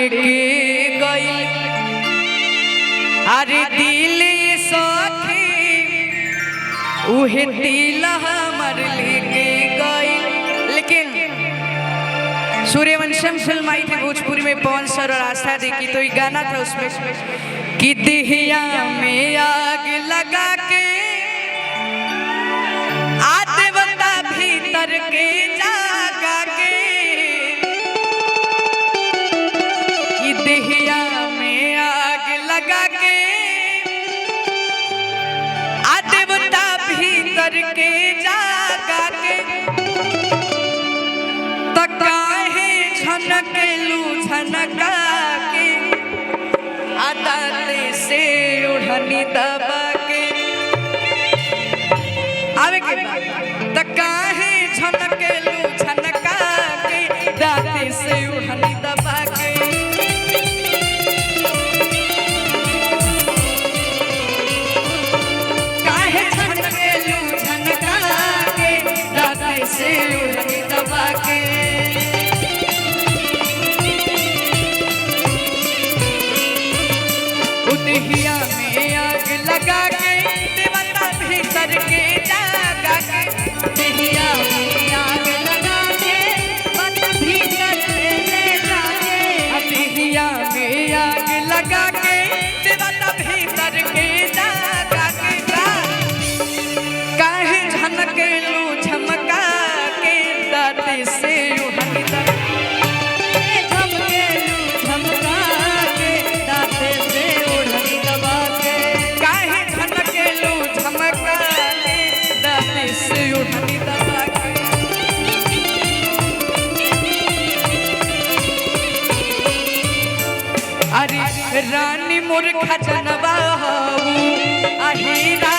गई अरे दिल सखी उहे दिल हमर लेके गई। लेकिन सूर्यवंशम फिल्म आई थी भोजपुरी में, पवन सर और आस्था देखी, तो ये गाना था उसमें कि दिहिया में आग लगा के आते बंदा भीतर के जागा के, कि दिहिया में आग लगा के आते बंदा भीतर के जागा के, तकाहे झनकेलू झनका के आदाते से उड़नी दबा के आवे के तकाहे झनकेलू झनका के दाते से उड़नी दबा के। काहे झनकेलू झनका के दाते से उड़नी दबा के। उदहिया में आग लगा के देवता भीतर के जागा के, दहिया में आग लगा के मत भीतर ले जाके, उदहिया में आग लगा के देवता भीतर के जागा के। काहे झनकेलू झमका के दाते से उड़नी दबा झमकेलू झमका के दाते से ओढ़नी दबा के। काहे झनकेलू झमका के दाते से उड़नी दबा के। अरे रानी मोर खजनवा हऊ अहीरा